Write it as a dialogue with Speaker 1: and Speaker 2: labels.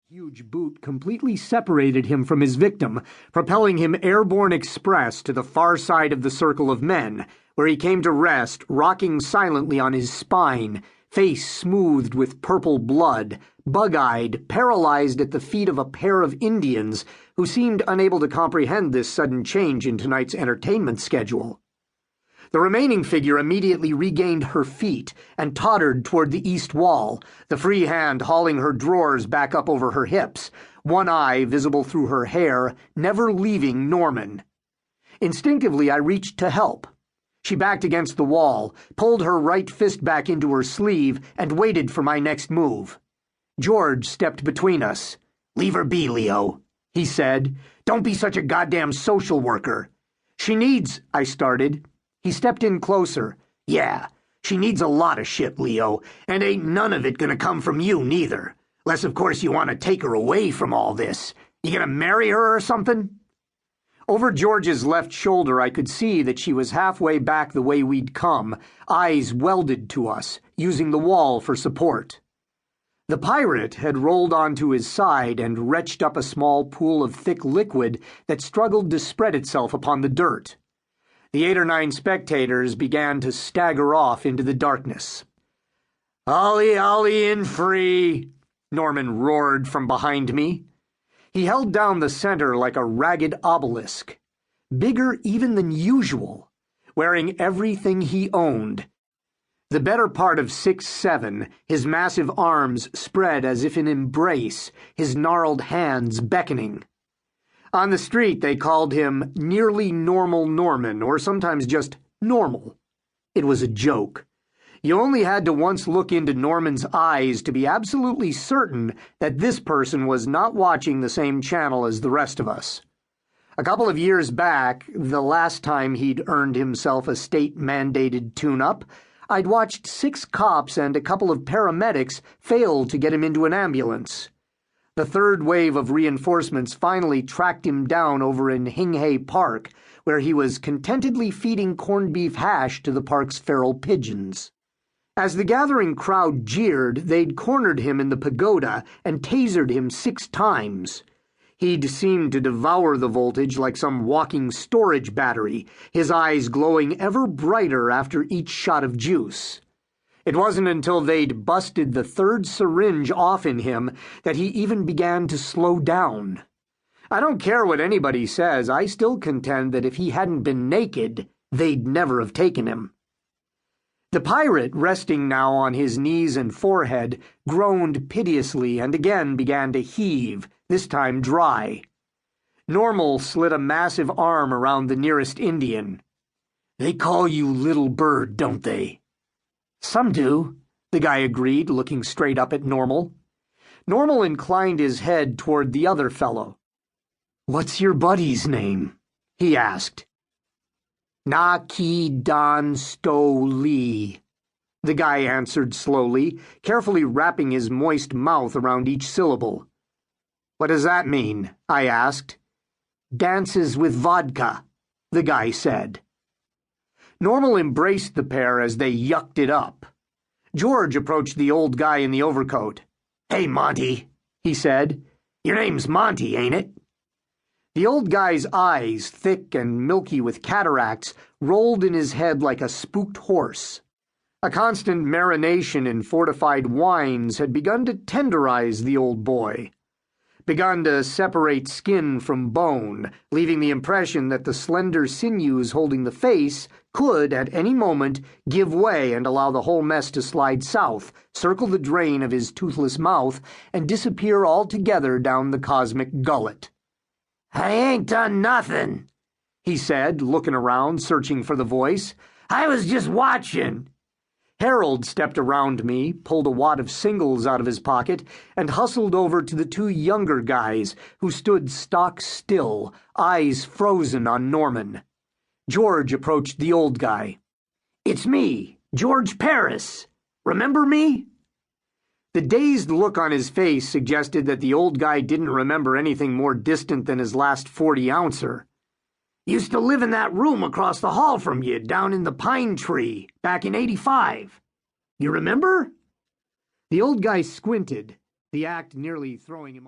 Speaker 1: Huge boot completely separated him from his victim, propelling him airborne express to the far side of the circle of men, where he came to rest, rocking silently on his spine, face smoothed with purple blood, bug-eyed, paralyzed at the feet of a pair of Indians who seemed unable to comprehend this sudden change in tonight's entertainment schedule. The remaining figure immediately regained her feet and tottered toward the east wall, the free hand hauling her drawers back up over her hips, one eye visible through her hair, never leaving Norman. Instinctively, I reached to help. She backed against the wall, pulled her right fist back into her sleeve, and waited for my next move. George stepped between us. "Leave her be, Leo," he said. "Don't be such a goddamn social worker." "She needs," I started. He stepped in closer. "Yeah, she needs a lot of shit, Leo, and ain't none of it gonna come from you, neither. Unless, of course, you want to take her away from all this. You gonna marry her or something?" Over George's left shoulder, I could see that she was halfway back the way we'd come, eyes welded to us, using the wall for support. The pirate had rolled onto his side and retched up a small pool of thick liquid that struggled to spread itself upon the dirt. The 8 or 9 spectators began to stagger off into the darkness. "Ollie, ollie in free," Norman roared from behind me. He held down the center like a ragged obelisk, bigger even than usual, wearing everything he owned. The better part of 6'7", his massive arms spread as if in embrace, his gnarled hands beckoning. On the street, they called him Nearly Normal Norman, or sometimes just Normal. It was a joke. You only had to once look into Norman's eyes to be absolutely certain that this person was not watching the same channel as the rest of us. A couple of years back, the last time he'd earned himself a state-mandated tune-up, I'd watched 6 cops and a couple of paramedics fail to get him into an ambulance. The third wave of reinforcements finally tracked him down over in Hinghay Park, where he was contentedly feeding corned beef hash to the park's feral pigeons. As the gathering crowd jeered, they'd cornered him in the pagoda and tasered him 6 times. He'd seemed to devour the voltage like some walking storage battery, his eyes glowing ever brighter after each shot of juice. It wasn't until they'd busted the 3rd syringe off in him that he even began to slow down. I don't care what anybody says, I still contend that if he hadn't been naked, they'd never have taken him. The pirate, resting now on his knees and forehead, groaned piteously and again began to heave, this time dry. Normal slid a massive arm around the nearest Indian. "They call you Little Bird, don't they?" "Some do," the guy agreed, looking straight up at Normal. Normal inclined his head toward the other fellow. "What's your buddy's name?" he asked. "Na-Ki Don Sto Lee," the guy answered slowly, carefully wrapping his moist mouth around each syllable. "What does that mean?" I asked. "Dances with vodka," the guy said. Normal embraced the pair as they yucked it up. George approached the old guy in the overcoat. "Hey, Monty," he said. "Your name's Monty, ain't it?" The old guy's eyes, thick and milky with cataracts, rolled in his head like a spooked horse. A constant marination in fortified wines had begun to tenderize the old boy, begun to separate skin from bone, leaving the impression that the slender sinews holding the face could, at any moment, give way and allow the whole mess to slide south, circle the drain of his toothless mouth, and disappear altogether down the cosmic gullet. "I ain't done nothing," he said, looking around, searching for the voice. "I was just watching." Harold stepped around me, pulled a wad of singles out of his pocket, and hustled over to the 2 younger guys, who stood stock still, eyes frozen on Norman. George approached the old guy. "It's me, George Paris. Remember me?" The dazed look on his face suggested that the old guy didn't remember anything more distant than his last 40-ouncer. "Used to live in that room across the hall from you, down in the pine tree, back in '85. You remember?" The old guy squinted, the act nearly throwing him